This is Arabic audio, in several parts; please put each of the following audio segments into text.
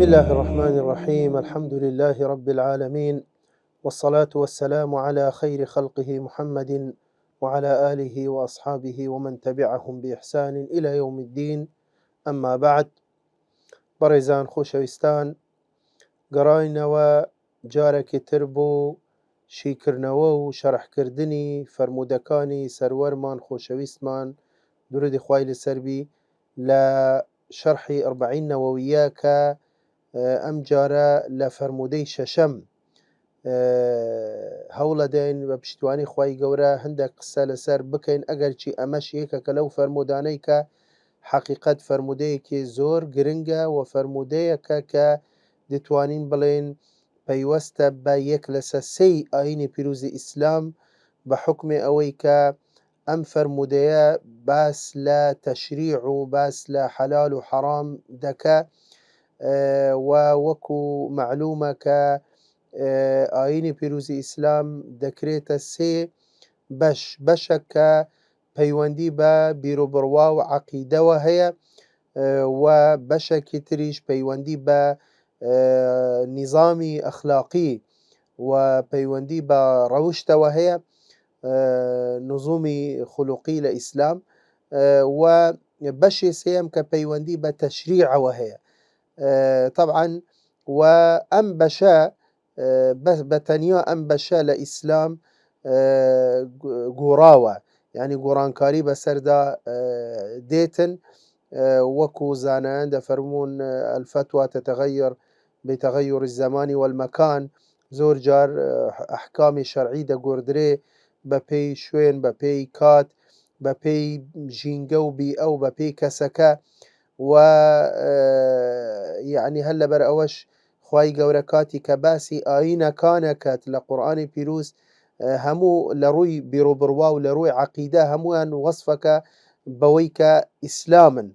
الله الرحمن الرحيم. الحمد لله رب العالمين، والصلاة والسلام على خير خلقه محمد وعلى آله وأصحابه ومن تبعهم بإحسان إلى يوم الدين. أما بعد، بەڕێزان خۆشەویستان، گەڕاینەوە جارێکی تر بۆ شیکردنەوە و شەرحکردنی فەرمودەکانی سەروەرمان خۆشەویستمان درودی خوای لەسەربی لە شەرحی ئەربعین نەوەویە کە ئەم جارە لە فەرمودەی شەشەم هەوڵەدەین بە پشتیوانی خوای گەورە هەندێک قسە لەسەر بکەین، ئەگەرچی ئەمەش یەکێکە لەو فەرمودانەی کە حەقیقەت فەرمودەیەکی زۆر گرنگە و فەرمودەیەکە کە دەتوانین بڵێن پەیوەستە بە یەک لەسەر سێی ئاینی پیرۆزی ئیسلام بە حوکمێ ئەوەی کە ئەم فەرمودەیە باس لە تەشریع و باس لە حەلال و حەرام دەکە و وەکو معلومە کە ئاینی پیرۆزی ئیسلام دەکرێتە سێ بەشە کە پەیوەندی بە بیرۆبڕوا و عەقیدەوە هەیە و بەشێکی تریش پەیوەندی بە نیزامی ئەخلاقی و پەیوەندی بە ڕەوشتەوە هەیە، نزومی خولوقی لە ئیسلام، و بەشی سێیەم کە پەیوەندی بە تەشریعەوە هەیە. طبعا و ئەم بەشە بە تەنیا ئەم بەشە لە ئیسلام گۆڕاوە، یعنی گۆڕانکاری بەسەردا دێتن، وەکو زانایان دەفەرمون الفتوى تتغير بتغير الزمان والمكان. زۆر جار ئەحکامی شەرعی دەگۆڕدرێ بە پێی شوێن، بە پێی کات، بە پێی ژینگە و بیئە و بە پێی کەسەکە، و یعنی هەر لەبەر ئەوەش خوای گەورە کاتی کە باسی ئاینەکانەکەت لە قورئانی پیرۆز هەموو لە ڕووی بیرۆبڕوا و لە ڕووی عەقیدە هەمویان وەسفەکە بەوەی کە ئیسلامن.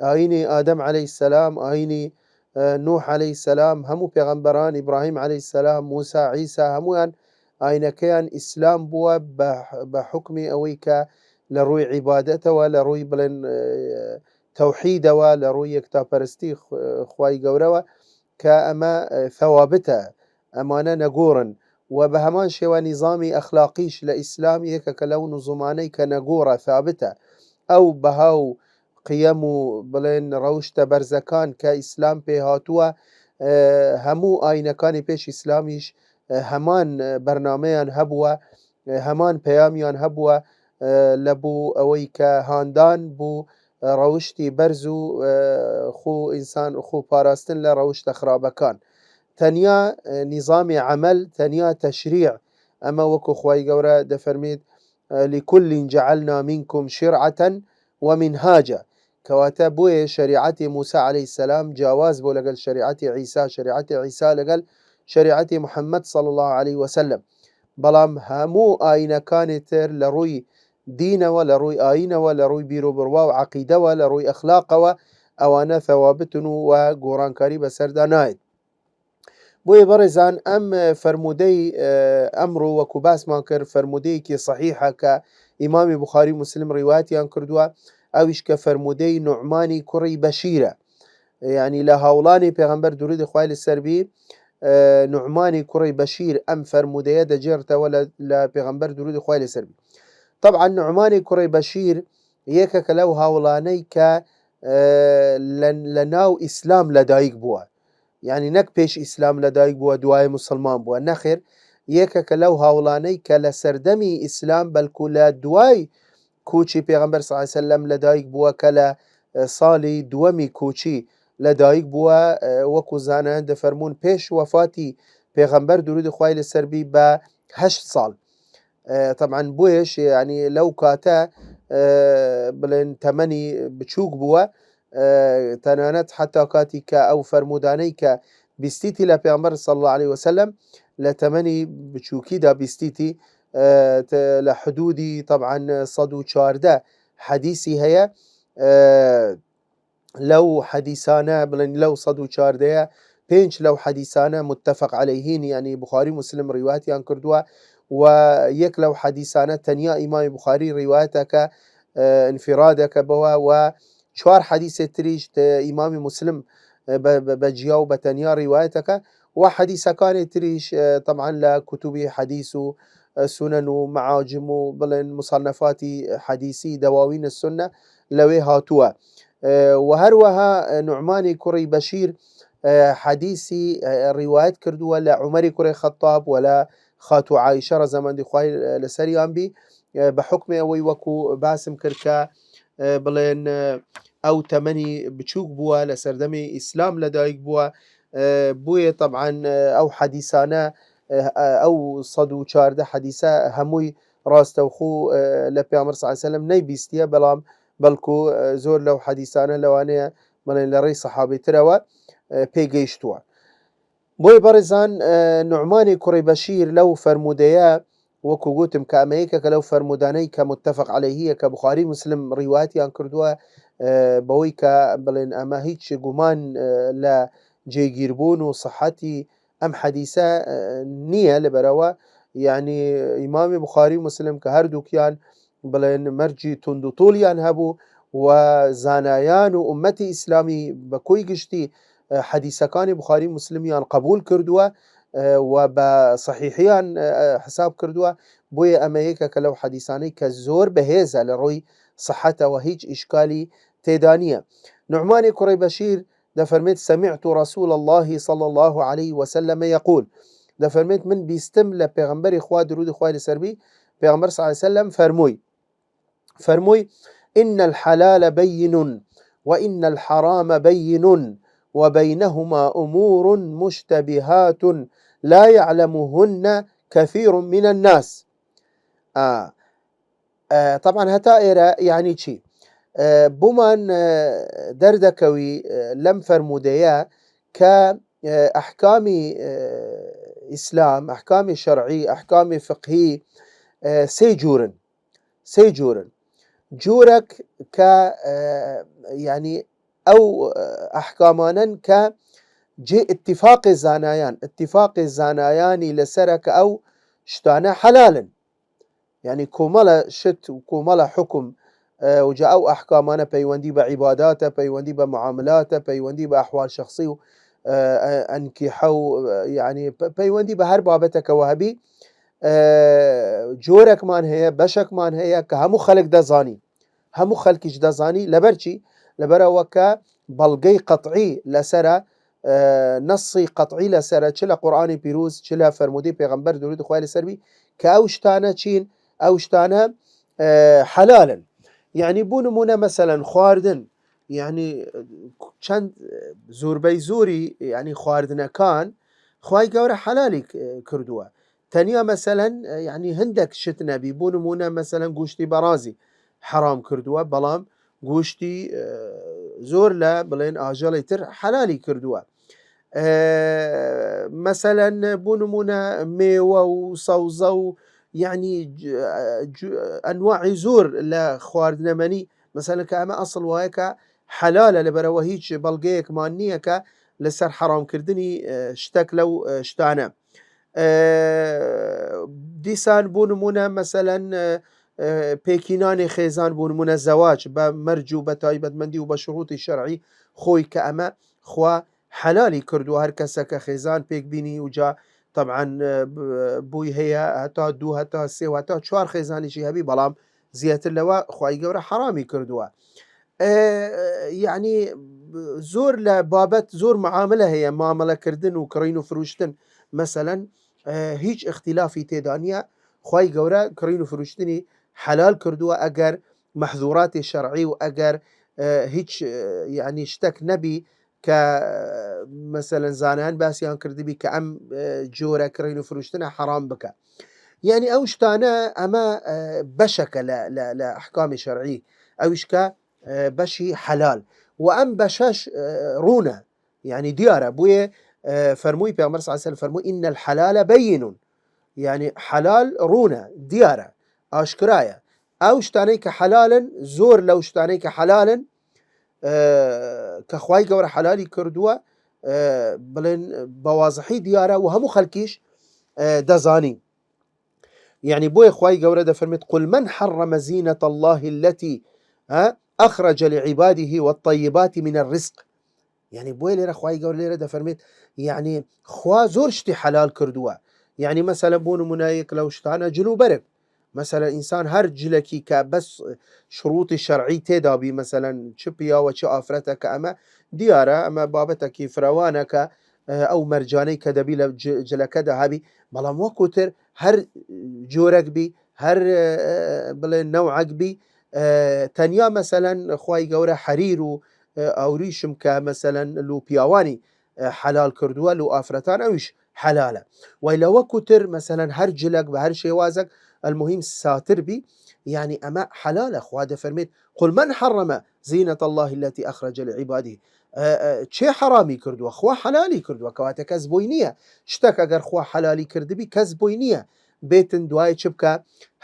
ئاینی ئادەم عەلەیهی سەلام، ئاینی نوح عەلەیهی سەلام، هەموو پێغەمبەران، ئیبراهیم عەلەیهی سەلام، موسا، عیسا، هەمویان ئاینەکەیان ئیسلام بووە بە حوکمی ئەوەی کە لە ڕووی عیبادەتەوە، لە ڕووی بڵێن تەوحیدەوە، لە ڕووی یەکتاپەرستی خوای گەورەوە کە ئەمە ثەوابتە، ئەمانە نەگۆڕن. و بە هەمان شێوە نیزامی ئەخلاقیش لە ئیسلام یەکێکە لەو نزومانەی کە نەگۆڕە، ثابتە. ئەو بەها و قیەم و بڵێن ڕەوشتە بەرزەکان کە ئیسلام پێ هاتووە، هەموو ئاینەکانی پێش ئیسلامیش هەمان بەرنامەیان هەبووە، هەمان پەیامیان هەبووە لە بوو ئەوەی کە هاندان بوو ڕەوشتی بەرز و ئینسان خۆ پاراستن لە ڕەوشتە خراپەکان. تەنیا نیزامی عەمەل، تەنیا تەشریع، ئەمە وەکو خوای گەورە دەفەرمێت لكل جعلنا منكم شرعة ومنهاجا، کەواتە بۆیە شریعەتی موسا عەلەیهی سەلام جیاواز بۆ لەگەڵ شریعەتی عیسا، شریعەتی عیسا لەگەڵ شریعەتی محەممەد صلی الله عليه وسلم. بەڵام هەموو ئاینەکانی تر لە ڕووی دینەوە، لە ڕووی ئاینەوە، لە ڕووی بیرۆبڕوا و عەقیدەوە، لە ڕووی ئەخلاقەوە ئەوانە ثەوابتن و گۆڕانکاری بەسەردا نایێت. بۆیە بەڕێزان، ئەم فەرمودەی ئەمڕۆ وەکو باسمان کرد فەرمودەیەکی صەحیحە کە ئیمامی بوخاری و مسلم ڕیواتیان کردووە، ئەویش کە فەرمودەی نوعمانی کوڕی بەشیرە، یعنی لە هاوڵانی پێغەمبەر درودی خوای لەسەربی نوعمانی کوڕی بەشیر ئەم فەرمودەیە دەجێڕتەوە لە پێغەمبەر درودی خوای لەسەربی. طبعا نوعمانی کوڕی بەشیر یەکێکە لەو هاوڵانەی کە لە ناو ئیسلام لەدایک بووە، یعنی نەک پێش ئیسلام لەدایک بووە دوای مسلمان بووە، نەخێر، یەکێکە لەو هاوڵانەی کە لە سەردەمی ئیسلام بەلکو لە دوای کوچی پێغەمبەر صلی الله علیه وسلم لەدایک بووە، کە لە ساڵی دووەمی کوچی لەدایک بووە، وەکو زانایان دەفەرمون پێش وەفاتی پێغەمبەر درودی خوای لەسەربی بە 8 ساڵ. طبعا بۆیش یعنی لەو کاتە بڵێن تەمەنی بچووک بووە، تەنانەت حتا کاتی کە ئەو فەرمودانەی کە بیستیتی لە پێغەمبەر صلی الله عليه وسلم لە تەمەنی بچووکیدا بیستیتی، لە حدودی طبعا 114 حەدیسی هەیە. لەو حەدیسانە بڵێن لەو 114 5 لەو حەدیسانە متفق عەلەیهین، یعنی بوخاری مسلم ڕیواتیان کردووە، و یەک لەو حەدیسانە تەنیا ئیمامی بوخاری ڕیواتەکە انفرادەکە بەوە، و 4 حەدیثێک تریش ئیمامی مسلم بجيا وبتنيا روايتك وحديث كان تريش طبعا لكتب حديث سنن ومعاجم بلين مصنفات حديثي دواوين السنة لوي هاتوا وهروها نعماني كري بشير حديثي رواية كردو ولا عمري كري خطاب ولا خاتو عائشة رزمان دي خواهي لسريان بي بحكم اوي وكو باسم كركا بلين او تمني بچوك بوا لسردمي اسلام لدايق بوا بوية طبعا او حديثانا او صدو چارده حديثة هموي راستوخو لبيامر صلى الله عليه وسلم ني بيستيا بلام بلكو زور لو حديثانا لوانيا بلين لري صحابي تروا بيگيشتوا بوي برزان نعماني كري بشير لو فرموديا وكو قوتم كأمريكا كلو فرموداني كمتفق عليه كبخاري مسلم رواياتي عن كردوا بوي كبلين اما هيتش قمان لا جيجيربون وصحتي ام حديثة نية لبروا يعني امام بخاري مسلم كهردو كيان بلين مرجي تندو طوليان هبو وزانايان وامتي اسلامي بكوي قشتي حديثكان بخاري مسلميان قبول كردوا وبصحيحيان حساب كردوا بويا اما هيك كلو حديثاني كزور بهيزة لروي صحته وهيج اشكالي تيدانية نعمان كري بشير دفرميت سمعت رسول الله صلى الله عليه وسلم يقول دفرميت من بيستمل بيغمبر اخوة درود اخوة لسربي بيغمبر صلى الله عليه وسلم فرموي إن الحلال بين وإن الحرام بين وبينهما أمور مشتبهات لا يعلمهن كثير من الناس طبعا هتائر يعني شي بومان دردكوي لم فرموديا كأحكام إسلام أحكام شرعي أحكام فقهي سيجورن جورك ك يعني أو أحكامانا ك جي اتفاق الزانايان لسرك أو شتانا حلالا يعني كومالا شت وكومالا حكم وجاء أو أحكامانا بيواندي بعباداته بيواندي بمعاملاته بيواندي بأحوال شخصي أنكحو يعني بيواندي بهر بابتك وهبي جورك مان هي بشك مان هي كهمو خلق دزاني همو خلقش دزاني لبرشي لبرا وكا بلغي قطعي لسرا نصي قطعي لسرا چلا قرآن بيروز چلا فرمودي پیغمبر درود خواه لسربي كأوشتانا چين أوشتانا حلالا يعني بونمونا مثلا خواردن يعني چند زوربي زوري يعني خواردنا كان خواهي قورا حلالي كردوا تانيا مثلا يعني هندك شتنا بيبونمونا مثلا قوشتي برازي حرام كردوا بلام قوشتي زور لا بلين آجالي تر حلالي كردوا مثلا بونمونا ميوة وصوزة يعني أنواع زور لا خواردنا مني مثلا كأما أصل وهيك حلالة لبروهيج بلقيك مانيك لسر حرام كردني اشتك لو اشتانا ديسان بونمونا مثلا بيكينان خيزان بونمونا الزواج بمرجو بتايبت مندي وبشروط الشرعي خوي كأما خوا حلالي كردو هر كسك خيزان بيك بيني وجا طبعا بوي هي هتا دو هتا سي وهتا چوار خيزاني شي هبي بلام زيات اللواء خواهي قورا حرامي كردوا يعني زور لبابت زور معاملة هي معاملة كردن وكرين وفروشتن مثلا هيج اختلافي تيدانيا خواهي قورا كرين وفروشتني حلال كردوا اگر محظورات الشرعي واگر هيج يعني اشتك نبي كمثلا زانان باسيان كردبي بي كأم جورا كرين وفروشتنا حرام بك يعني اوشتانا اما بشك لا احكام شرعي اوشكا بشي حلال وام بشاش رونا يعني ديارة بوي فرموي بيغمر صلى الله عليه وسلم فرموي إن الحلال بين يعني حلال رونا ديارة اشكرايا اوشتانيك حلالا زور لو اشتانيك حلالا كخواي قورا حلالي كردوا بلين بواضحي ديارة وهمو خلقيش دزاني يعني بوي خواي قورا دفرمت قل من حرم زينة الله التي أخرج لعباده والطيبات من الرزق يعني بۆیە لێرە خوای گەورە لێرە دەفەرمێت یعنی خوا زۆر شتی حەلال کردووە. یعنی مەسەلەن بۆ نمونە یەک لەو شتانە جلوبەرگ، مەسەلەن ئینسان هەر جلێکی کە بەس شروطی شەرعی تێدا بی، مەسەلەن چ پیاوە چ ئافرەتە کە ئەمە دیارە ئەمە بابەتێکی فراوانە کە ئەو مەرجانەی کە دەبی لە جلەکەدا هەبی، بەڵام وەکوتر هەر جۆرەك بی، هەر بڵێن نەوعەک بی، تەنیا مەسەلەن خوای گەورە حەریر و ئەوریشم کە مەسەلەن لو پیاوانی حەلال کردووە لو ئافرەتان ئەویش حەلالە. وای لە وەکوتر مەسەلەن هەر جلەک بە هەر شێوازێک المهم ساتر بی، يعني أما حلال خوا دەفەرمێت قل من حرم زينة الله التي أخرج لعباده، چێ حرامی کردووە؟ خوا حلالی کردووە، کەواتە کەس بۆی نییە شتێک ئەگەر خوا حلالی کردبی کەس بۆی نییە بێتن دوای چ بکە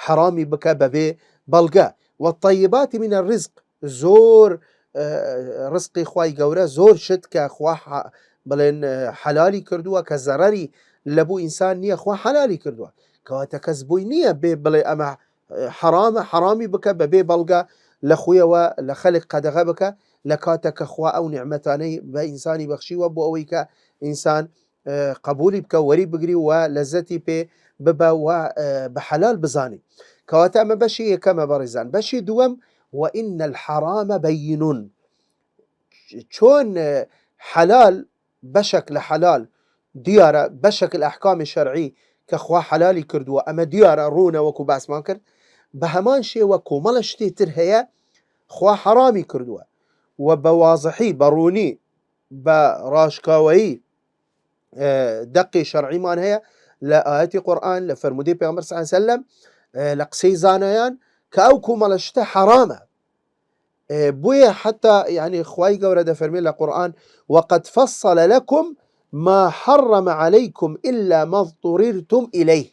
حرامی بکە بەبێ بەڵگە. والطيبات من الرزق، زۆر ڕزقی خوای گەورە زۆر شت کە خوا بڵێن حلالی کردووە کە زەرەری لە بوو ئینسان نییە، خوا حلالی کردووە، کەواتە کەس بۆی نییە بێ بڵێ ئەمە حرامە حرامی بکە بەبێ بەڵگە لە خویەوە لە خەلق قەدەغە بکە لە کاتە کە خوا ئەو نیعمەتانەی بە ئینسانی بەخشیوە بۆ ئەوەی کە ئینسان قبولی بکە وەری بگری و لەزەتی پێ ببە و بە حەلال بزانی. کەواتە ئەمە بەشی یەکەمە بەڕێزان. بەشی دووەم وئین الحرامە بەینون، چۆن حەلال بەشێک لە حەلال دیارە بەشێک لە ئەحکامی شەرعی کە خوا حەلالی کردووە ئەمە دیارە ڕوونە وەکو باسمان کرد، بە هەمان شێوە کۆمەڵە شتێتر هەیە خوا حرامی کردووە و بە وازحی بە ڕوونی بە ڕاشکاوایی دەقی شەرعیمان هەیە لە ئاەتی قورئان لە فەرمودەی پێغەمبەر صلی الله علیه وسلم لە قسەی زانایان کە ئەو کۆمەڵە شتە حرامە. بويا حتى يعني خواي قورة دفرمي القرآن وقد فصل لكم ما حرم عليكم إلا ما اضطررتم إليه،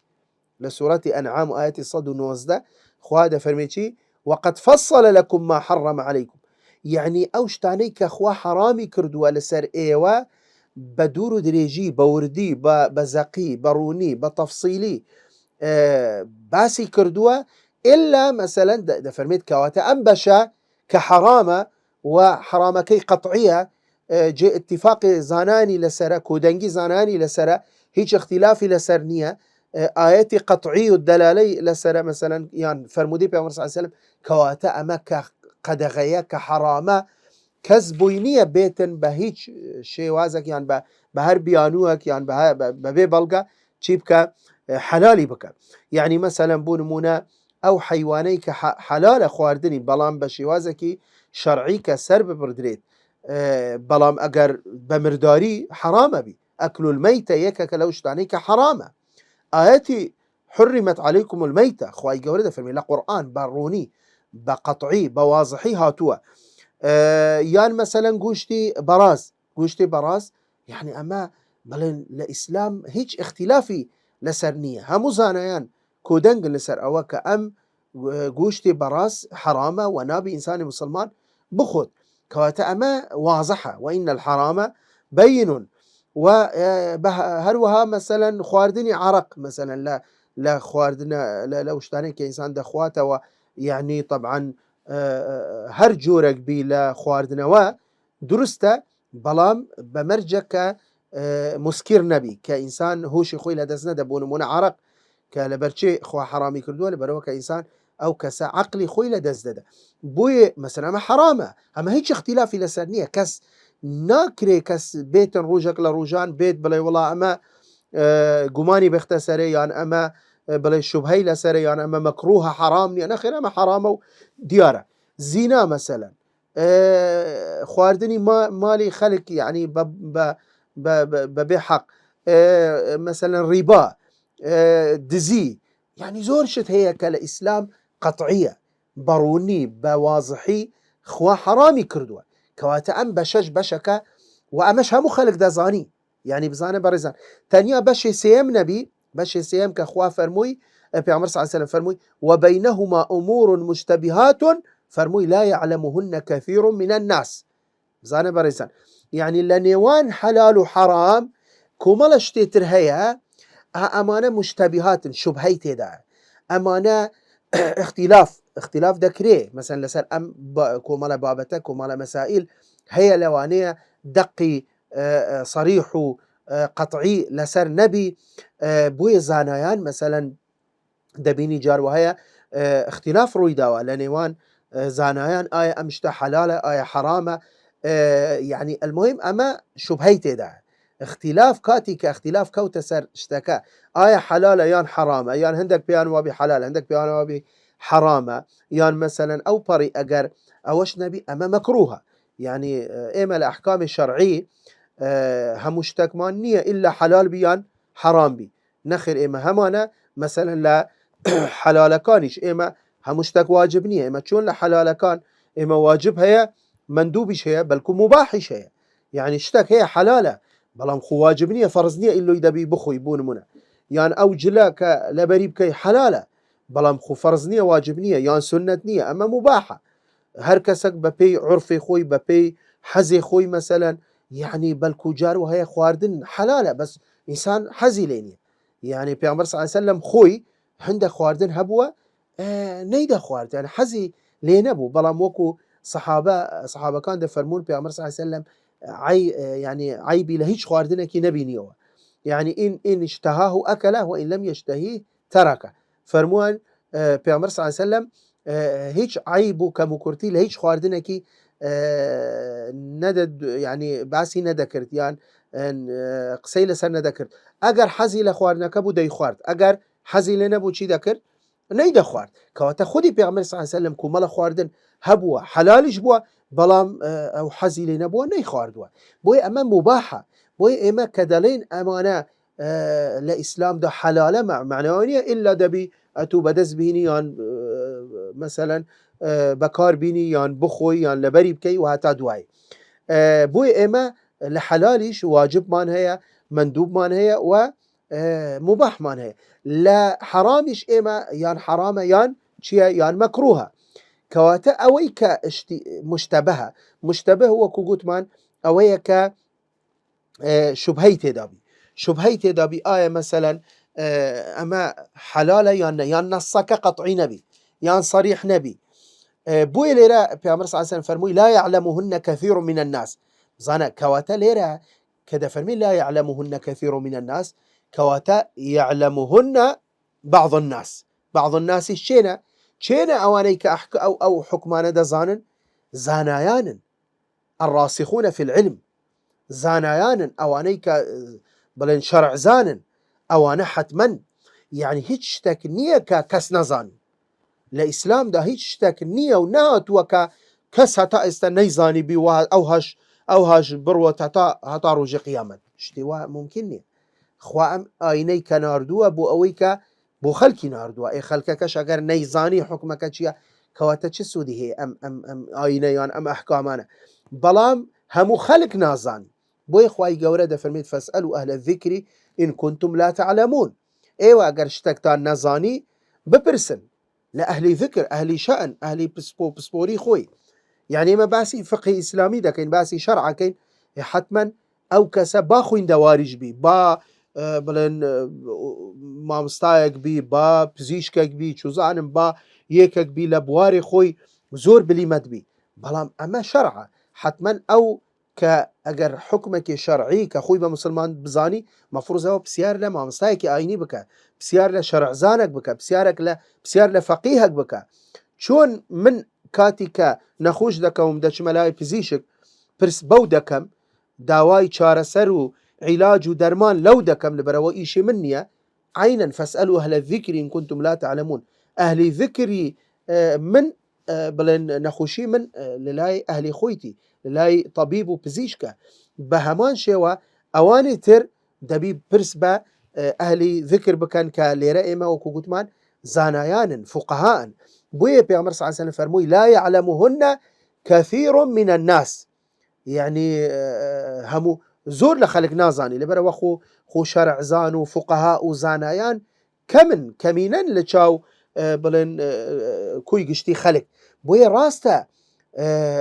لسورة أنعام آية الصد ونوزدة خوا دفرمي وقد فصل لكم ما حرم عليكم، يعني أوشتاني كخوا حرامي كردوا لسر إيوا بدور دريجي بوردي بزقي بروني بتفصيلي باسي كردوا إلا مثلا دفرميت كواتا أنبشا كحرامة وحرامكي قطعية جي اتفاق زاناني لسرة كودنجي زاناني لسرة هيج اختلافي لسرنية آياتي قطعي الدلالي لسرة مثلا يعني فرمودي بيغمبر صلى الله عليه وسلم كواتا أما كقدغية كحرامة كذبوينية بيتن بهيج شيوازك يعني بهر بيانوك يعني ببي بلغة تشيبك حلالي بك. يعني مثلا بونمونا أو حيواني كحلال خواردني بلام بشيوازكي شرعي كسر ببردريت بلام أجر بمرداري حرام بي أكل الميتة يكك لوشتاني كحرامة. آياتي حرمت عليكم الميتة خواي جورده فرمي القرآن بروني بقطعي بواضحي هاتوا يعني مثلا قوشتي براز يعني أما بلين الإسلام هيج اختلافي لسرنية همو زانيان كودنج لسر أوكا أم قوشتي براس حرامة ونابي إنسان مسلمان بخود كواتا أما واضحة وإن الحرام بين وهروها مثلا خواردني عرق مثلا لا خواردنا لا وشتاني كإنسان دخواته يعني طبعا هر جورك بي لا خواردنا درسته بلام بمرجك مسكر نبي كإنسان هوش خوي لدزنا دبون عرق كالبرشي خوا حرامي كردوه لبروا كإنسان أو كسا عقلي خوي لدزده بوي مثلا ما حرامه أما هيك اختلافي لسرنية كس ناكري كس بيت روجك لروجان بيت بلاي والله أما قماني بيختصري يعني أما بلاي شبهي لسري يعني أما مكروه حرام يعني أخيرا ما حرامه ديارة زنا مثلا خواردني مالي خلق يعني بحق مثلا ربا دزي يعني زور شت هي كالإسلام قطعية بروني بواضحي خوا حرامي كردوا كواتا أم بشش بشكا وأمش همو خلق دزاني يعني بزانه برزان تانيا بشي سيم نبي بشي سيم كخوا فرموي بيعمر صلى الله عليه وسلم فرموي وبينهما أمور مشتبهات فرموي لا يعلمهن كثير من الناس بزانه برزان يعني لنيوان حلال وحرام كومالش تترهيا أمانة مشتبهات شبهيت دا أمانة اختلاف ذكري مثلا لسر أم كومالا بابتا كومالا مسائل هي لوانية دقي صريح و قطعي لسر نبي. بوي زانایان مثلا دبيني جار وهي اختلاف رويداوة لنيوان زانایان آية أمشتا حلالة آية حرامة. يعني المهم أما شبهيتي دا اختلاف كاتي كاختلاف كوتا سر اشتكى آية حلالة يان حرامة، يان هندك بيان وابي حلال هندك بيان وابي حرامة، يان مثلا أو بري أجر أوش نبي أما مكروهة. يعني إما الأحكام الشرعية همشتك مانية إلا حلال بيان حرام بي نخر إما همانا مثلا لا حلال كانش إما همشتك واجب نية إما تشون لحلال كان إما واجب هي مندوبش هي بلكو مباحش هي. يعني اشتك هي حلالة بلام خو واجب نية فرض نية إلو يدبي بخو يبون منا يعني أو جلاك لبريب كي حلالة بلام خو فرض نية واجب نية يعني سنة نية أما مباحة. هر كسك ببي عرفي خوي ببي حزي خوي مثلا يعني بلكو جار وهي خواردن حلالة بس إنسان حزي ليني. يعني بيغمبر صلى الله عليه وسلم خوي عنده خواردن هبوة نيدا خوارد يعني حزي لينبو بلام وكو صحابة كان دفرمون بيغمبر صلى الله عليه وسلم يعني عيبي لهيش خواردنه كي نبي نيوه يعني إن اشتهاه أكله وإن لم يشتهيه تركه. فرموان بيغمبر صلى الله عليه وسلم هيش عيبو كمكرتي لهيش خواردنه كي ندد يعني باسي ندكرت يعني قسيله سر ندكرت اگر حزي لخوارد نكبو دي خوارد اگر حزي لنبو چي دكر نيدا خوارد كواتا خودي بيغمبر صلى الله عليه وسلم كو ملا خوارد هبوا حلالش بوا بلام او حزي لنبو ني خواردوا بوي اما مباحه بوي اما كدلين امانه لإسلام ده حلاله معنوانيه الا دبي اتو بدز بيني يعني مثلا بكار بيني يعني بخوي يعني لبري بكي وهتا دواي بوي اما لحلاليش واجب مان هي مندوب مان هي و مباح مان هي لا حرامش اما يعني حرامه يعني شيء يعني مكروهه كواتا اويك مشتبه هو كوغوت مان اويك شبهيتي دابي آية مثلا أما حلالة يعني نصك قطعي نبي يعني صريح نبي بوي ليرا بيامر صلى الله عليه وسلم فرموي لا يعلمهن كثير من الناس زانا كواتا ليرا كذا فرمي لا يعلمهن كثير من الناس كواتا يعلمهن بعض الناس الشينا أوانيك أو حكمان دا زانايان الراسخون في العلم زانايان أوانيك بلين شرع زانن أوانا حتما يعني هيتش تكنية كس نزان لإسلام ده هيتش تكنية ونهات وكا كس هتا استنيزاني بي أوهاش بروة هتا روجي قيامت اشتواء ممكنني خواهم آيني كناردوه بو أويك بو خلقي ناردوه اي خلقكش اگر نيزاني حكمك چيا كواتا چه سودي هي ام آينيان ام احكامانا بلام همو خلق نازاني بوي خواهي قورة ده فرميت فاسألوا أهل الذكر إن كنتم لا تعلمون ايوه اگر اشتكتان نزاني ببرسن لأهل ذكر أهل شأن أهل بسبوري خوي يعني ما باسي فقه إسلامي ده كين باسي شرع كين حتما أو كسا باخوين دوارج بي با بلن مامستايك بي با بزيشكك بي چوزانم با يكك بي لبواري خوي زور بليمت بي بلام أما شرع حتما أو كأجر حكمك شرعي كخوي بمسلمان بزاني مفروض هو بسيار له مامستايك آيني بك بسيار له شرع زانك بك بسيار له فقيهك بك شون من كاتيكا نخوش دكم دش ملاي بزيشك برس بودكم داواي چارەسەر و علاج و درمان لو دكم لبروا إيشي منيا عينا فاسألوا أهل الذكر إن كنتم لا تعلمون أهل ذكري من بلن نخوشي من للاي أهل خويتي للاي طبيب وبزيشكا بهمان شوا أواني تر دبي برس با أهل ذكر بكن كاليرائما وكوكوتمان زانايان فقهاء بوية بيغمر صلى الله عليه وسلم فرموي لا يعلمهن كثير من الناس يعني همو زور لخلق نازاني لبرا وخو شرع زان وفقهاء وزانايان كمينا لچاو بلن كوي قشتي خلق بوية راستا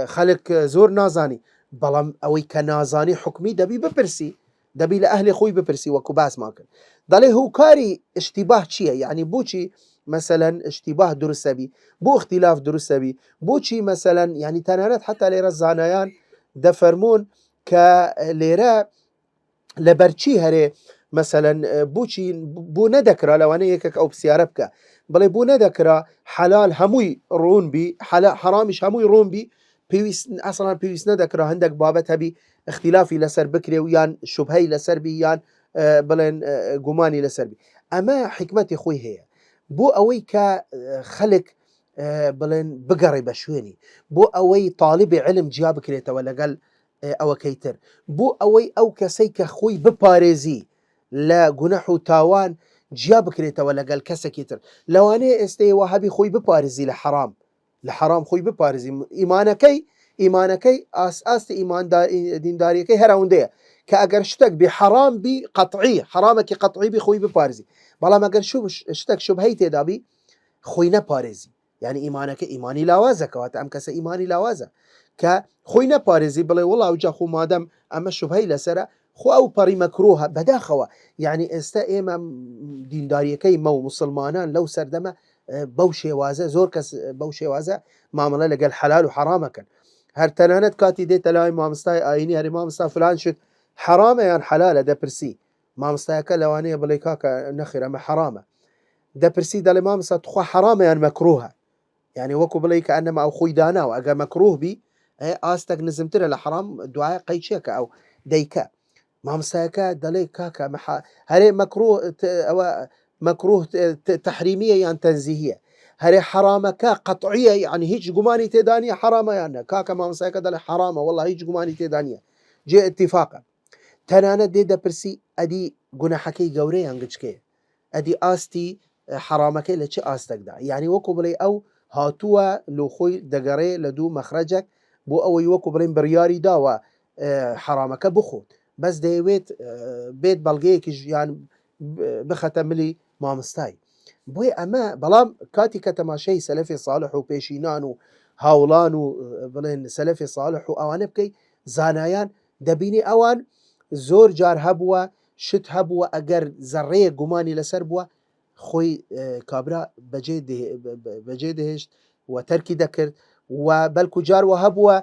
خلق زور نازاني بلام اوي كنازاني حكمي دبي ببرسي دبي لأهل خوي ببرسي وكو باس ماكن دالي هو كاري اشتباه چيه يعني بوچي مثلا اشتباه درست بي بو اختلاف درست بي بوچي مثلا يعني تنانت حتى ليرا الزانايان دفرمون کە لێرە لەبەرچی هەرێ مثلەن بۆچی بۆ نەدەکرا لەوانەیە یەکێک ئەو پرسیارە بکە بڵێ بۆ نەدەکرا حەلال هەمووی ڕوونبی حرامش هەمووی ڕوونبی پێویست ئەسڵان پێویست نەدەکرا هەندێک بابەت هەبی اختلافی لەسەر بکرێ و یان شوبهەی لەسەربی یان بڵێن گومانی لەسەربی ئەمە حکمەتی خۆی هەیە بۆ ئەوەی کە خەڵک بڵێن بگەڕێ بە شوێنی بۆ ئەوەی تاالبی علم جیا بکرێتەوە لەگەڵ ئەوەکەی تر بۆ ئەوەی ئەو کەسەی کە خۆی بپارێزی لە گونەح و تاوان جیا بکرێتەوە لەگەڵ کەسێکی تر لەوانەیە ئێستەیەوە هەبی خۆی بپارێزی لە حرام خۆی بپارێزی ئیمانەکەی ئاستی دینداریەکەی هەراوندەیە کە ئەگەر شتێک بێ حرام بی قەطعی حرامێکی قەطعی بی خۆی بپارێزی بەڵام ئەگەر شتێک شوبهەی تێدابی خۆی نەپارێزی یعنی ئیمانەکە ئیمانی لاوازە کەواتە ئەم کەسە ئیمانی لاوازە کە خۆی نەپارێزی بڵێ وڵا وجا خۆ مادەم ئەمە شوبهەی لەسرە خۆ ئەو پەڕی مەکرۆها بەداخەوە یعنی ئێستا ئێمە دینداریەکەی مە و مسلمانان لەو سەردەمە بەو شێوازە زۆر کەس بەو شێوازە مامەڵە لەگەڵ حەلال و حرامەکەن هەر تەنانەت کاتی دێتە لای مامستای ئاینی هەری مامستا فلان شت حرامە یان حەلالە دەپرسی مامستایەکە لەوانەیە بڵێ کاکە نەخێر ئەمە حرامە دەپرسی دەڵێ مامستا توخوا حرامە یان مەکرۆهە يعني وەکو بڵێ کە ئەنەما ئەو خۆی داناوە ئەگە مەکرۆه بی ئاستێک نزمترە لە حرام دوایە قەیچێکە ئەو دەیکە مامستایەکە دەڵێ کاکە هەرێ مەکرۆه ئەوە مەکرۆه تەحریمیە یان تەنزیهیە هەرێ حرامەکە قەطعیە یعنی هیچ گومانی تێدانە حرامە یانە کاکە مامستایەکە دەڵێ حرامە وەڵڵا هیچ گومانی تێدانە جێ اتفاقە تەنانەت دێ دەپرسی ئەدی گوناحەکەی گەورەی یان گچکەیە ئەدی ئاستی حرامەکەی لە چه ئاستێکدا یعنی وەکو بڵێ ئەو هاتووە لۆ خۆی دەگەڕێ لە دوو مەخرەجێک بۆ ئەوەی وەکو بڵێن بڕیاری داوە حرامەکە بخۆت بەس دەیەوێت بێت بەڵگەیەکی ژیان بخەتە ملی مامستای بۆی ئەمە بەڵام کاتی کە تەماشای سەلەفی ساڵح و پێشینان و هاوڵان و بڵێن سەلەفی ساڵح و ئەوانە بکەی زانایان دەبینی ئەوان زۆر جار هەبووە شت هەبووە ئەگەر زەڕەیە گومانی لەسەر بووە خۆی کابرا بەجێ دەهێشت و تەرکی دەکرد و بەلکو جاروە هەبووە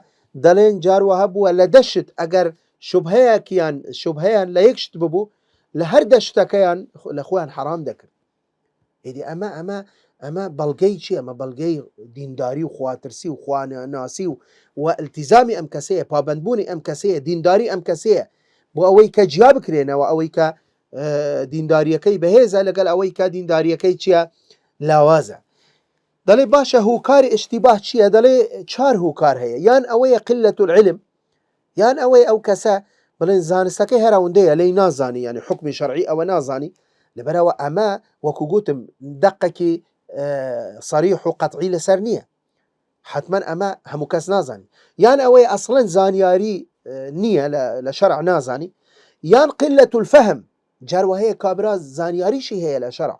دەڵێن جاروە هەبووە لە دەشت ئەگەر شوبهەیان لە یەک شت ببوو لە هەر دەشتەکەیان لە خۆیان حرام دەکرد ئیدی ئەمە بەڵگەی چی ئەمە بەڵگەی دینداری و خواترسی و خوانەناسی و ئەلتیزامی ئەم کەسەیە پابەندبوونی ئەم کەسەیە دینداری ئەم کەسەیە بۆ ئەوەی کە جیا بکرێنەوە ئەوەی کە دینداریەکەی بەهێزە لەگەڵ ئەوەی کە دینداریەکەی چییە لاوازە دەڵێ باشە هوکاری ئشتیباه چییە دەڵێ چار هوکار هەیە یان ئەوەیە قلة العلم یان ئەوەی ئەو کەسە بڵێن زانستەکەی هەراوندەیە لەی نازانی یعنی حکمی شەرعی ئەوە نازانی لەبەرەوە ئەمە وەکو گوتم دقێکی صریح و قەطعی لەسەر نییە حتما ئەمە هەموو کەس نازانی یان ئەوەی ئەسڵەن زانیاری نییە لە شەرع نازانی یان قلة الفهم جاروە هەیە کابرا زانیاریشی هەیە لە شەرع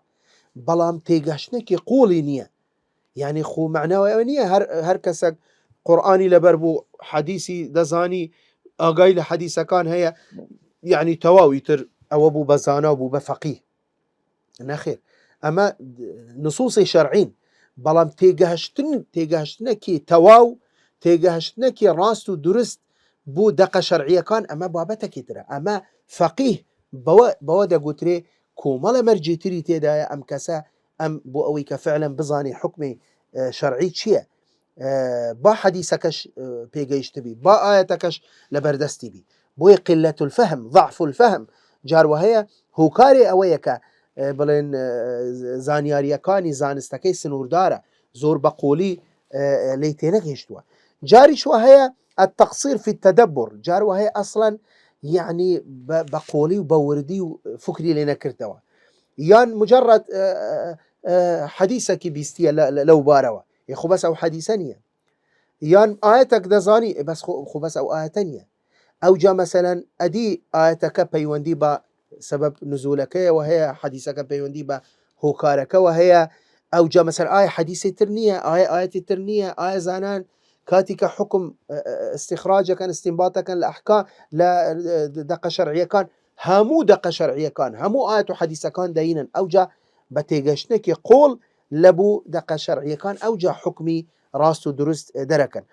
بەڵام تێگەشتنێکی قوڵی نییە یعنی خۆ معناوە ئەوە نییە هەر کەسێک قورئانی لەبەر بوو حەدیسی دەزانی ئاگای لە حەدیسەکان هەیە یعنی تەواوی تر ئەوە بوو بە زانا بوو بە فەقیه نەخێر ئەمە نصوصی شەرعین بەڵام تێگەهشتنێکی تەواو تێگەهشتنێکی ڕاست و درست بوو دەقە شەرعیەکان ئەمە بابەتێکی ترە ئەمە فەقیه بەوە دەگوترێ کۆمەڵە مەرجی تری تێدایە ئەم کەسە ئەم بۆ ئەوەی کە فعلا بزانێ حکمی شەرعی چییە با حەدیسەکەش پێگەیشت بی با ئاەتەکەش لەبەردەستی بی بۆیە قلة الفهم ضعف الفهم جاروە هەیە هوکارێ ئەوەیە کە بڵێن زانیاریەکانی زانستەکەی سنووردارە زۆر بە قۆلی لی تێنەگەیشتووە جاریشوە هەیە التقصير في التدبر جاروە هەیە ئەسڵەن يعني بە قۆلی و بە وردی و فکری لێ نەکردەوە یان مجرد حەدیسێکی بیستیە لەو بارەوە خۆ بەس ئەو حەدیسە نییە یان ئاەتێک دەزانی بەس خۆ بەس ئەو ئاەتە نییە ئەو جا مەسەلەن ئەدی ئاەتەکە پەیوەندی بە سبب نزولەکەیەوە هەیە حەدیسەکە پەیوەندی بە هۆکارەکەەوە هەیە ئەو جا مەسەر ئایا حەدیسی تر نییە ئایا ئاەتی تر نییە ئایا زانان کاتی کە حکم استخراجەکەن استنباتەکەن لە ئەحکام لە دەقە شەرعیەکان هەموو دەقە شەرعیەکان هەموو ئاەت و حەدیسەکان دەینن ئەو جا بە تێگەشتێکی قۆڵ لەبوو دەقە شەرعیەکان ئەو جا حکمی ڕاست و دروست دەرەکەن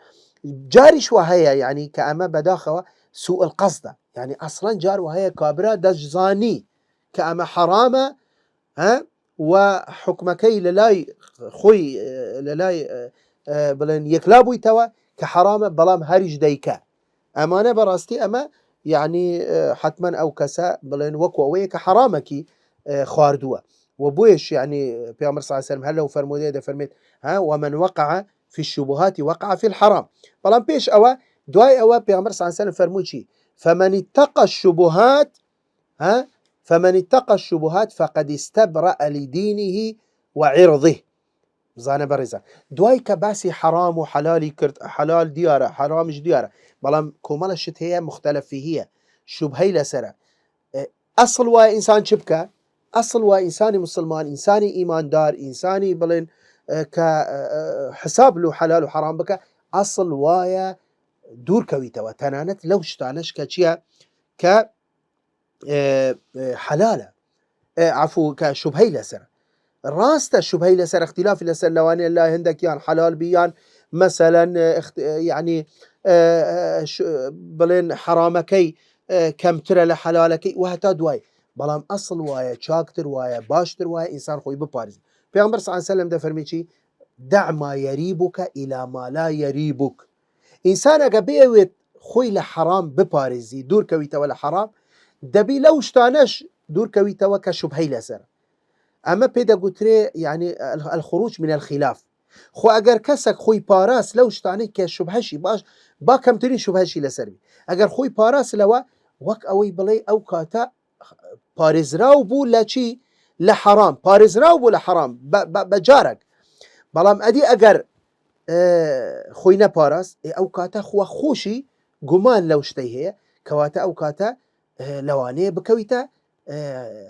جاریشوە هەیە یعنی کە ئەمە بەداخەوە سوء القصد يعني أصلا جار وهي كابرا دجزاني كأما حرامة ها وحكمكي للاي خوي للاي بلين يكلابوي توا كحرامة بلام هرج ديكا أمانة براستي أما يعني حتما أو كساء بلين وكووية كحرامكي خواردوا وبويش يعني بيامر صلى الله عليه وسلم هل لو فرموديه ده فرميت ها ومن وقع في الشبهات وقع في الحرام بلام بيش أوا دواي أوا بيامر صلى الله عليه وسلم فرموشي فمن اتقى الشبهات ها فمن اتقى الشبهات فقد استبرأ لدينه وعرضه زانه برزه دواي كباسي حرام وحلالي كرت حلال دياره حرامش دياره بلام كومال الشت هي مختلف فيه هي شبهي لسره اصل وانسان شبكه اصل وانساني مسلمان انساني ايمان دار انساني بلين كحساب له حلال وحرام بك اصل وايا دور كويته وتنانت لو شتانش كشيا ك حلاله عفو كشبهي لسره راسته شبهي لسر اختلاف لسر لواني الله هندك يان حلال بيان مثلا يعني بلين حرامكي كم ترى لحلالكي وهتا دواي بلام اصل وايا شاكتر وايا باشتر وايا انسان خوي ببارز پیغمبر صلى الله عليه وسلم ده فرمي شي دع ما يريبك الى ما لا يريبك انسان اگه بيوت خوي لحرام ببارزي دور كويته ولا حرام دبي لو شتانش دور كويته وكشبهي لسر اما پیدا گوتري يعني الخروج من الخلاف خو اگر کسک خوی پاراس لو شتانه که شبهشی باش با کمترین شبهشی لسربی اگر خوی پاراس لوا وک اوی بلی او کاتا پارزراو بو لچی لحرام پارزراو بو لحرام بجارك بلام ادي اگر خوی نپاراس او کاتا خو خوشی گمان لو شتی هي كواتا او كاتا لوانه بكويتا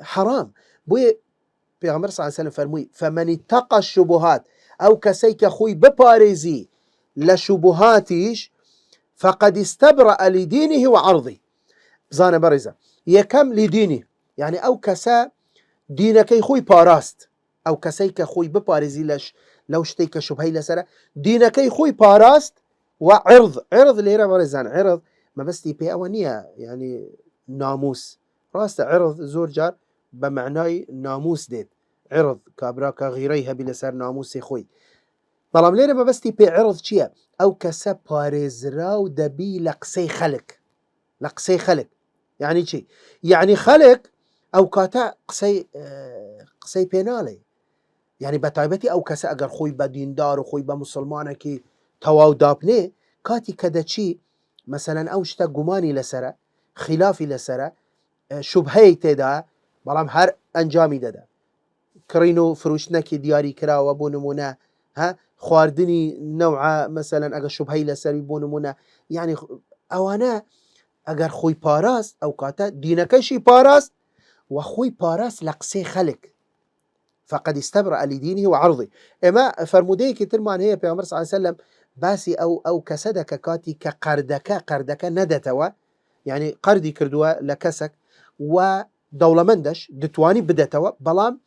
حرام بوي پیغمبر صلی الله علیه وسلم فرموی فمن اتقى الشبهات او کسی که خوی بپارزی لشبهاتیش فقد استبرأ لدينه وعرضه زانه برزه یکم لدينه يعني او کسا دینکی خوی پاراست او کسی که خوی بپارزی لو شتی که شبهی لسره دینکی خوی پاراست وعرض ليرة برزان عرض ما بس تي بي اوانيه يعني ناموس راست عرض زور جار بمعناي ناموس ديت عرض كابراكا غيريها بلسر ناموس خوي بلام ليرة ما بستي بي عرض چيا او كسا بارزراو دبي لقسي خلق يعني چي يعني خلق او كاتا قسي بينالي يعني بتايبتي او كسا اگر خوي بدين دار وخوي بمسلمانه كي تواو دابني كاتي كدا چي مثلا او شتا قماني لسره خلافي لسره شبهي تدا بلام هر انجامي دادا كرينو فروشنكي دياري كرا وابو نمونه ها خواردني نوعا مثلا اگر شبهي لسري بو نمونه يعني اوانا اگر خوي باراس او كاتا دينكشي باراس وخوي باراس لقسي خلق فقد استبرأ لدينه وعرضه اما فرمودي كتر مان هي پیغمبر صلى الله عليه وسلم باسي او كسدك كاتي كقردك ندتوا يعني قردي كردوا لكسك ودولمندش دتواني بدتوا بلام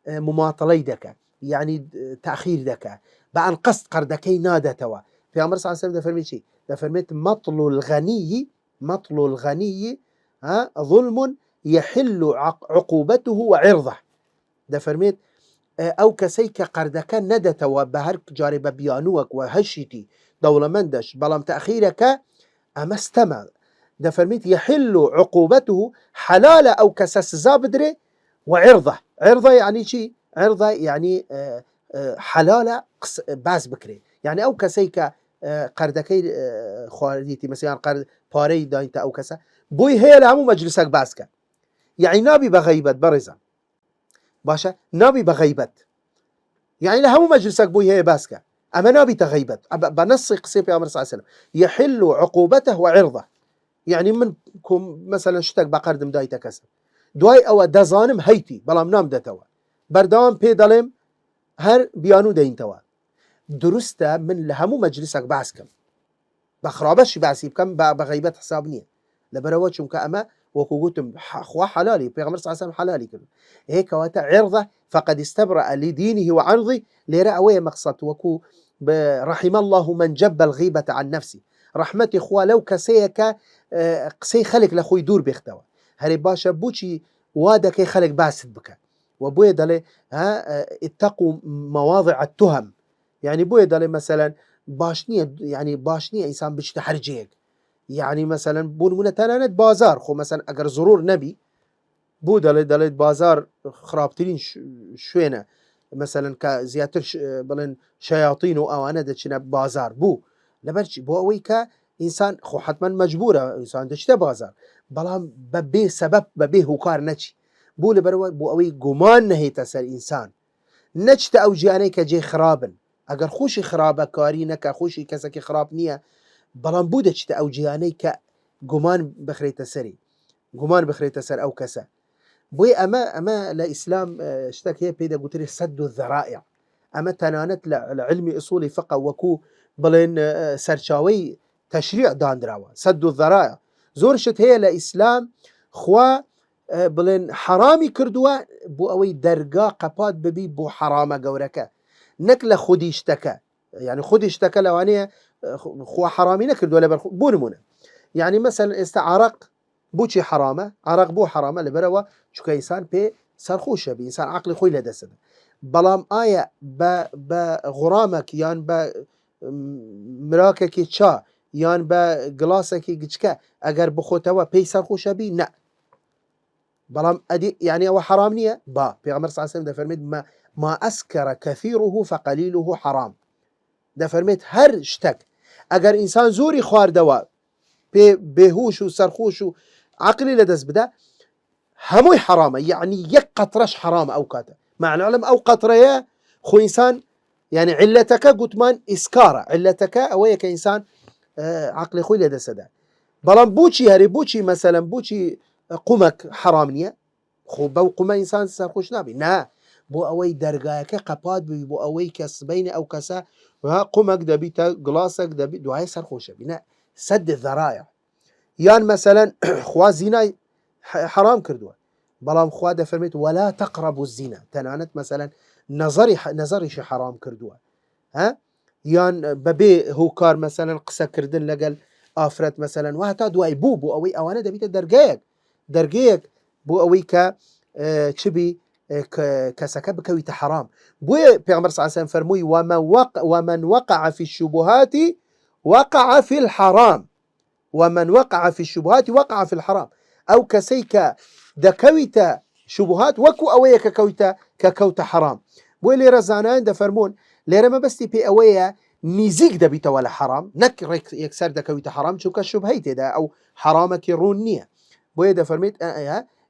مماطلي دكا يعني تأخير دكا بأن قصد قردكي نادتوا في أمر صلى الله عليه وسلم ده فرميت شيء ده فرميت مطل الغني ظلم يحل عقوبته وعرضه ده فرميت او كسيك قردكا ندتوا بهر جارب بيانوك وهشتي دولمندش بلام تأخيرك أما استمع ده فرميت يحل عقوبته حلال او كسس زابدري وعرضه يعني شيء عرضه يعني حلالة باز بكري يعني او كسيك قردكي خوارديتي مثلا قرد باري داينتا او كسا بوي هي لهمو مجلسك باسكا يعني نابي بغيبت برزا باشا نابي بغيبت يعني لهمو مجلسك بوي هي باسكا اما نابي تغيبت بنص قصي في امر صلى الله عليه وسلم يحل عقوبته وعرضه يعني منكم مثلا شتك بقردم دايتا كسا دواي او دزانم هيتي بلام نام دتوا بردام بيدالم هر بيانو دين توا درسته من لهمو مجلسك باسكم بخرابش باسيب كم بغيبت حساب نيه لبروات شمك اما وكو قلتم خوا حلالي بيغمر صلى الله عليه وسلم حلالي كله هيك واتا عرضه فقد استبرأ لدينه وعرضه لرأوي مقصد وكو رحم الله من جب الغيبة عن نفسه رحمتي خوا لو كسيك قسەی خەڵک لە خۆی دوور بێختەوە هەرێ باشە بچی وا دەکەی خەڵک باست بکە و بۆیە دەڵێ اتقوا مواضع التهم يعني بۆیە دەڵێ مەسەلەن باش نییە يعني باش نییە ئینسان بچتە هەرجەیەک يعني مەسەلەن بۆ نمونە تەنانەت بازار خۆ مەسەن ئەگەر زڕور نەبی بۆ دەڵێت بازار خراپترین شوێنە مثلا کە زیاتر بڵێن شیاطین و ئەوانە دەچنە بازار بوو لەبەرچی بۆ ئەوەی کە ئینسان خۆ حتمما مەجبورە ئینسان دەچتە بازار بەڵام بەبێ سەبەب بەبێ هوکار نەچی بۆ لەبەرەوە بۆ ئەوەی گومان نەهێتە سەر ئینسان نەچتە ئەو ژیانەی کە جێ خراپن ئەگەر خۆشی خراپە کاری نەکە خۆشی کەسێکی خراپ نییە بەڵام بوو دەچتە ئەو جیانەی کە گومان بخرێتە سەری گومان بخرێتە سەر ئەو کەسە بۆی ئەمە لە ئیسلام شتێک هەیە پێی دەگوترێت سەد الذەرائع ئەمە تەنانەت لە علمی ئوسولی فقه وەکو بڵێن سەرچاوەی تەشریع دانراوە سەد الذەرائع زۆر شت هەیە لە ئیسلام خوا بڵێن حرامی کردووە بۆ ئەوەی دەرگا قەپات ببی بۆ حرامە گەورەکە نەک لە خودی شتەکە يعني خودی شتەکە لەوانەیە خوا حرامی نەکردووە لەبەر بۆ نمونە يعني مثلا ئێستا عەرەق بۆچی حرامە عەرەق بۆ حرامە لەبەرەوە چونکە ئینسان پێ سەرخۆشە بی ئینسان عەقڵی خۆی لەدەستدا بەڵام ئایا بە غوڕامێک یان بە مراکێکی چا یان بە گڵاسێکی گچکە ئەگەر بخۆتەوە پێی سەرخۆشە بی نە بەڵام يعني ئەوە حرام نییە با پێغەمبەر صلی الله علیه و سلم دەفەرمێت ما ئەسکەرە کەثیره فقلیله حرام دەفەرمێت هەر شتێک ئەگەر ئینسان زۆری خواردەوە پێ بێهوش و سەرخۆش و عقلی لەدەست بدە هەمووی حرامە یعنی یەک قەترەش حرامە ئەو کاتە معنى علم ئەو قەترەیە خۆ ئینسان يعني علەتەکە گوتمان ئیسکارە علەتەکە ئەوەیە کە ئینسان عقلی خۆی لەدەستدا بەڵام بۆچی هەرێ بۆچی مەسەلەن بۆچی قومەک حرام نییە خۆ بەو قومە ئینسان سەرخۆش نابی نا بۆ ئەوەی دەرگایەکە قەپات بووی بۆ ئەوەی کە سبەینە ئەو کەسە قومەک دەبیتە گڵاسێک دەبی دوای سەرخۆشە بینە سەد الذەرائع یان مەسەلەن خوا زینای حرام کردووە بەڵام خوا دەفەرمێت ولا تقربوا الزنا تەنانەت مەسەلەن نەزەریشی حرام کردووە یان بەبێ هوکار مەسەلەن قسەکردن لەگەل ئافرەت مەسەلەن وا هەتا دوای بوو بۆ ئەوەی ئەوانە دەبیتە دەرگەیەک بۆ ئەوەی کە چبی کەسەکە بکەویتە حرام بۆیە پێغەمبەر صلی الله علیه و سلم فەرمووی ومن وقع في الشبهات وقع في الحرام ومن وقع في الشبهات وقع في الحرام ئەو کەسەی کە دەکەویتە شبهات وەکو ئەوەیە کە کەوتە حرام بۆی لێرە زانایان دەفەرمون لێرە مەبەستی پێ ئەوەیە نزیک دەبیتەوە لە حرام نەک یەکسەر دەکەویتە حرام چونکە شوبهەی تێدا ئەو حرامێکی ڕوون نییە بۆیە دەفەرمێت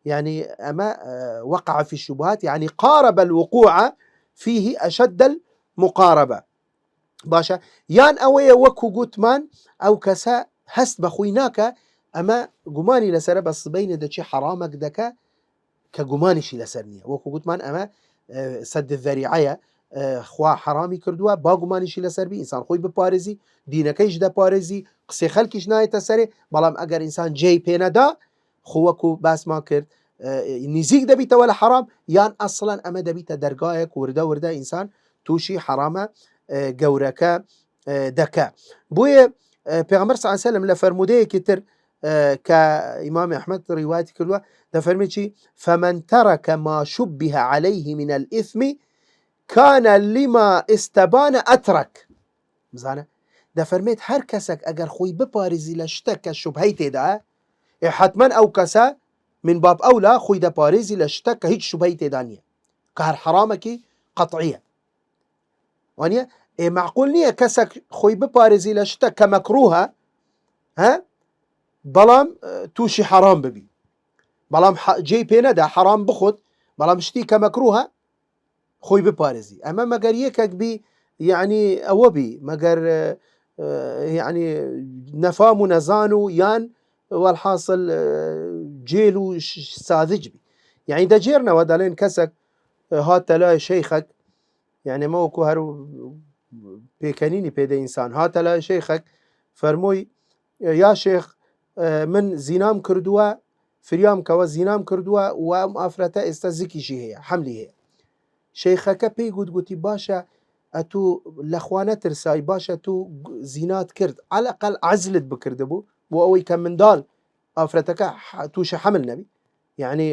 يعني أما وقع في الشبهات يعني قارب الوقوع فيه أشد المقاربة باشا يان أويا وكو قوتمان أو كسا هست بخويناك أما قماني لسر بس بين دشي حرامك دكا كقمانيشي لسرنية وكو قوتمان أما سد الذريعية خوا حرامي كردوا با قمانيشي لسر بي إنسان خوي ببارزي دينكيش دا بارزي قسي خلقش ناية تسري بلام أجر إنسان جاي بينا دا خوكو باس ما کرد نزیک دەبیتەوە لە حرام یان ئەسڵەن ئەمە دەبیتە دەرگایەک وردە ئینسان تووشی حرامە گەورەکە دەکا بۆیە پێغەمبەر صلی الله علیه و سلم لە فەرمودەیەکی تر کە ئیمام ئەحمەد ڕیوایەتی کردووە دەفەرمێت چی فمن ترك ما شبه عليه من الإثم كان لما استبان أترك بزانە دەفەرمێت هەر کەسێک ئەگەر خۆی بپارێزی لە شتێک کە شوبهەی تێدایە حتما ئەو کەسە من باب ئەولا خۆی دەپارێزی لە شتێک کە هیچ شوبهەی تێدا نییە کە هەر حرامێکی قەطعیە وانە معقول نییە کەسێک خۆی بپارێزی لە شتێک کە مەکروهە بەڵام تووشی حرام ببی بەڵام جێی پێ نەدا حرام بخۆت بەڵام شتی کە مەکروهە خۆی بپارێزی ئەمە مەگەر یەکێک بی یعنی ئەوە بی مەگەر یعنی نەفام و نەزان و یان والحاصل جێل و ساذج بی یعنی دەجێرنەوە دەڵێن کەسێک هاتە لای شەیخەک یعنی مەوەکو هەر پێکەنینی پێدە ئینسان هاتە لای شەیخەک فەرمووی یا شێخ من زینام کردووە فریام کەوە زینام کردووە و ئەم ئافرەتە ئێستا زیکیشی هەیە حەملی هەیە شەیخەکە پێی گوتی باشە ئەتوو لە خوا نەترسای باشە تو زینات کرد عەلەقەل عەزلت بکردبوو بۆ ئەوەی کە منداڵ ئافرەتەکە تووشە حمل نەبی، یعنی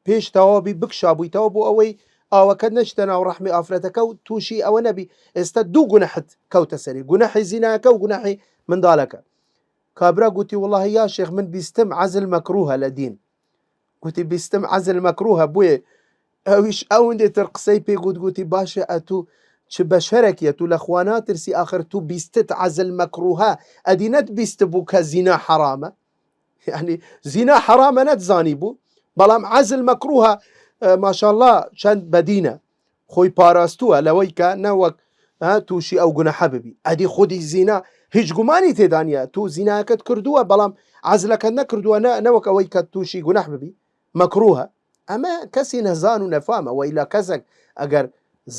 پێش تەواوی بکشابوویتەوە بۆ ئەوەی ئاوەکە نەچتە ناو ڕەحمی ئافرەتەکە و تووشی ئەوە نەبی. ئێستا دوو گونەحت کەوتە سەری، گونەحی زیناکە و گونەحی منداڵەکە. کابرا گوتی وڵڵاهی یا شێخ من بیستم عەزل مەکروهە لە دین. گوتی بیستم عەزل مەکروهە بۆیە ئەویش ئەوەندێتر قسەی پێ گوتی باشە ئەتوو چ بەشەرێکیە تو لە خوا ناترسی ئاخر تو بیستت عەزل مەکروهە ئەدی نەتبیستە بوو کە زینا حرامە، یعنی زینا حرامە نەتزانی بوو بەڵام عەزل مەکروهە ماشاءالله چەند بەدینە خۆی پاراستووە لەوەی کە نەوەک تووشی ئەو گونەحە ببی. ئەدی خودی زینا هیچ گومانی تێدا نیە، تو زیناکەت کردووە بەڵام عەزلەکەت نەکردووە نەوەک ئەوەی کە تووشی گونەح ببی مەکروهە. ئەمە کەسی نەزان و نەفامە وەیلا کەسێک ئەگەر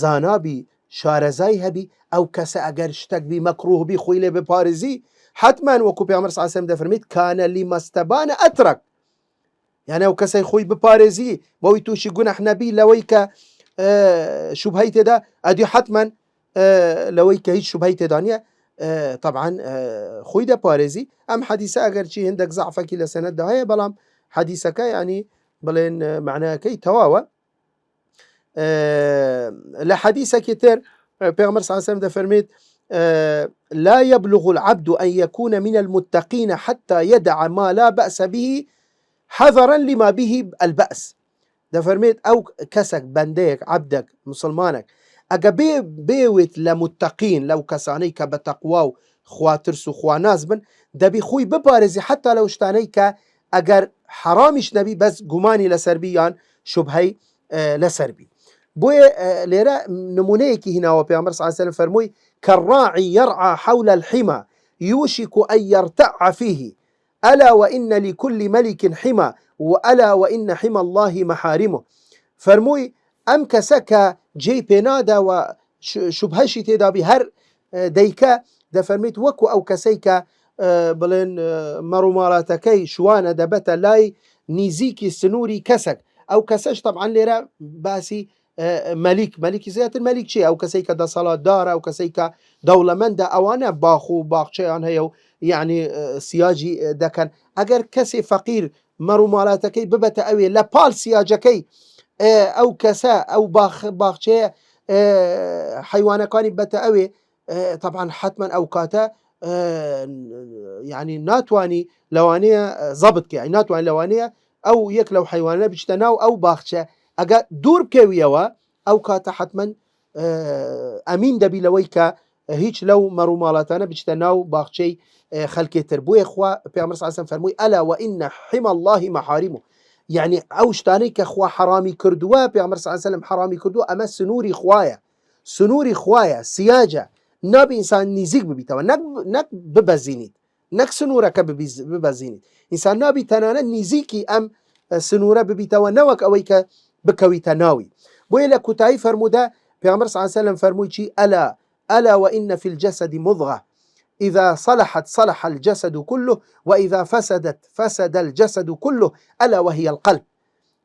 زانابی شارەزای هەبی ئەو کەسە ئەگەر شتێک بی مەکروه بی خۆی لێ بپارێزی حتمما وەکو پێغەمبەر صلی الله علیه و سلم دەفەرمێت کانە لیمەستەبانە ئەترەک، یعنی ئەو کەسەی خۆی بپارێزی بەوەی تووشی گونەح نەبی لەوەی کە شوبهەی تێدا ئەدی حتمما لەوەی کە هیچ شوبهەی تێدا نیە طبعا خۆی دەپارێزی. ئەم حەدیسە ئەگەر چی هندێک زەعفێکی لە سەنەددا هەیە بەڵام حەدیسەکە ینی بڵێن معناکەی تەواوە. لە حەدیسێکی تر پێغەمبەر صلی الله علیه و سلم دەفەرمێت لا يبلغ العبد أن يكون من المتقين حتى يدع ما لا بأس به حذرا لما به البأس. دەفەرمێت ئەو کەسێک بەندەیەک عەبدێک مسلمانێک ئەگە بێوێت لە متەقین لەو کەسانەی کە بە تەقوا و خواترس و خواناز بن دەبی خۆی بپارێزی حتا لەو شتانەی کە ئەگەر حرامیش نەبی بەس گومانی لەسەربی یان شوبهەی لەسەربی. بۆیە لێرە نمونەیەکی هیناوە پێغەمبەر صلی الله علیه و سلم فەرمووی كالراعي يرعى حول الحمى يوشك أن يرتع فيه ألا وإن لكل ملك حمى وألا وإن حمى الله محارمه. فەرمووی ئەم کەسە کە جێی پێنادا و شوبهەشی تێدا بی هەر دەیکە دەفەرمێت وەکو ئەو کەسەی کە بڵێن مەڕووماڵاتەکەی شوانە دەبەتە لای نیزیکی سنووری کەسێک. ئەو کەسەش طبعا لێرە باسی مەلیکی زیاتر مەلیک چیە؟ ئەو کەسەی کە دەسەڵاتدارە، ئەو کەسەی کە دەوڵەمەندە ئەوانە باخ و باخچەیان هەیە و یعنی سیاجی دەکەن. ئەگەر کەسێ فەقیر مەڕووماڵاتەکەی ببەتە ئەوێ لە پاڵ سیاجەکەی ئەو کەسە ئەو باخچەیە حیوانەکانی بەتە ئەوێ طبعا حتمما ئەو کاتە یعنی ناتوانی لەوانەیە زەبت کە ناتوانین لەوانەیە ئەو یەک لەو حیوانە بچتە ناو ئەو باخچە ئەگە دوور بکەویەوە ئەو کاتە حتمما ئەمین دەبی لەوەی کە هیچ لەو مەڕووماڵاتانە بچتە ناو باخچەی خەڵکێتر. بۆیە خوا پێغەمبەر صلی الله علیه و سلم فەرمووی ئەلا وئین حمى الله محارمه، یعنی ئەو شتانەی کە خوا حرامی کردووە پێغەمبەر صلی الله علیه و سلم حرامی کردووە ئەمە سنووری خوایە، سنووری خوایە، سیاجە، نابی ئینسان نزیک ببیتەوە نەک ببەزینیت، نەک سنوورەکە ببەزینیت. ئینسان نابی تەنانەت نزیکی ئەم سنوورە ببیتەوە نەوەک ئەوەی کە بکەویتە ناوی. بۆیە لە کوتایی فەرموودا پێغەمبەر صلی الله علیه و سلم فەرمووی چی؟ ألا وإن في الجسد مضغة إذا صلحت صلح الجسد كله وإذا فسدت فسد الجسد كله ألا وهي القلب.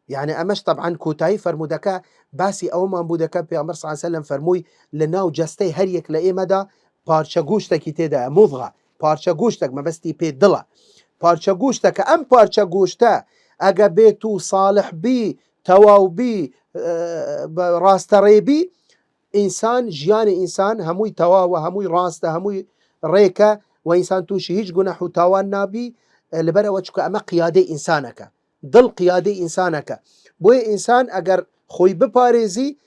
يعني أمش طبعا كوتاي فرمودكا باسي أو ما بودكا بيغمبر صلى الله عليه وسلم فرموي لناو جستي هريك لإيمدا بارشا گوشتكي تيدا مضغة بارشا گوشتك ما بستي بي دلا بارشا گوشتك أم بارشا گوشتا أجا بيتو صالح بي تواو بي راستري بي إنسان جيان إنسان هموي تواو هموي راسته هموي ريكا وإنسان توشي هيج جناح تاوان نابي لبرا وجهك أما قيادة إنسانك ضل قيادة إنسانك بوي إنسان أجر خوي بباريزي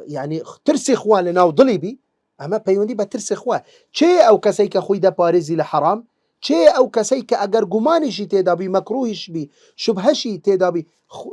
يعني ترسي خوان لناو ضلي بي أما بيوندي بترسي خوان شيء أو كسيك خوي دا باريزي لحرام شيء أو كسيك أجر جمانشي تدابي مكروهش بي شبهشي تدابي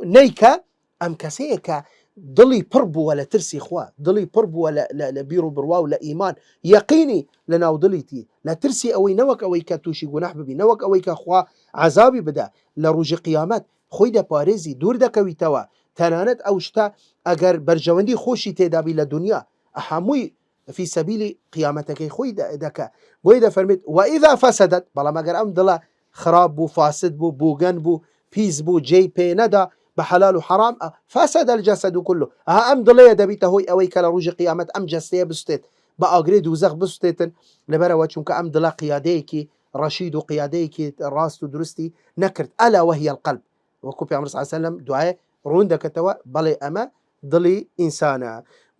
نيكا أم كسيك ضلي بربو ولا ترسي خوا ضلي بربو ولا بيرو بروا ولا إيمان يقيني لناو ضليتي لا ترسي أوي نوك أوي كتوشي جناح ببي نوك أوي كخوا عذابي بدا لروج قيامات خوي دا باريزي دور دا كوي توا تنانت أوشتا أجر برجواندي خوشي تدابي لدنيا أحموي في سبيل قيامتك خوي دكا بويدا فرميت وإذا فسدت بلا ما أجر أم ضلا خراب بو فاسد بو بوغن بو بيز بو جي بي ندا بحلال وحرام فسد الجسد كله أم ضلية دبيته هوي أوي كلا روج قيامت أم جسدية بستيت بأجري دوزخ بستيتن لبرا وشونك أم ضلا قياديكي ڕەشید و قیادەیەکی ڕاست و درستی نەکرد ئەلا وهی القلب وەکو پێغەمبەر صلی الله عليه وسلم دوایە ڕوون دەکەتەوە بەڵێ ئەمە دڵی ئینسانە.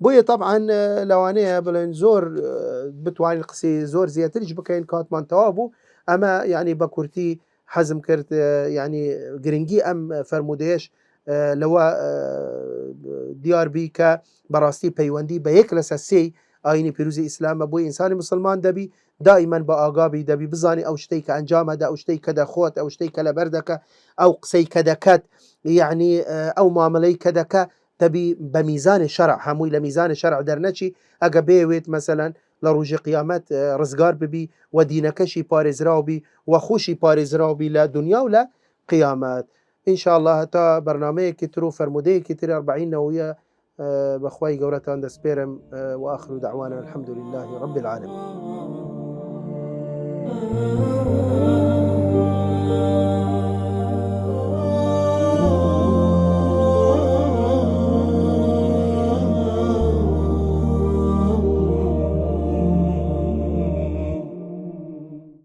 بۆیە طبعاً لەوانەیە بڵێن زۆر بتوانین قسەی زۆر زیاتریش بکەین کاتمان تەواو بوو. ئەمە یعنی بە کورتی حەزم کرد یعنی گرنگی ئەم فەرمودەیەش لەوە دیار بی کە بەڕاستی پەیوەندی بە یەک لەسەر سێی ئاینی پیرۆزی ئیسلامە بۆی ئینسانی مسلمان دەبی دائما بە ئاگابی دەبی بزانی ئەو شتەی کە ئەنجامەدا ئەو شتەی کە دەخۆت ئەو شتەی کە لەبەر دەکە ئەو قسەی کە دەکەت یعنی ئەو مامەلەی کە دەکە دەبی بە میزانی شەرع هەمووی لە میزانی شەرع دەرنەچی ئەگە بێوێت مەسەلەن لە ڕۆژی قیامەت ڕزگار ببی و دینەکەشی پارێزراوبی و خوشی پارێزراوبی لە دنیا و لە قیامەت. إن شاء الله هەتا بەرنامەیەکی تر و فەرمودەیەکی تر 40 نەوەیە بەخوای گەورەتان دەسپێرم وآخر دعوانا الحمد لله رب العالمين.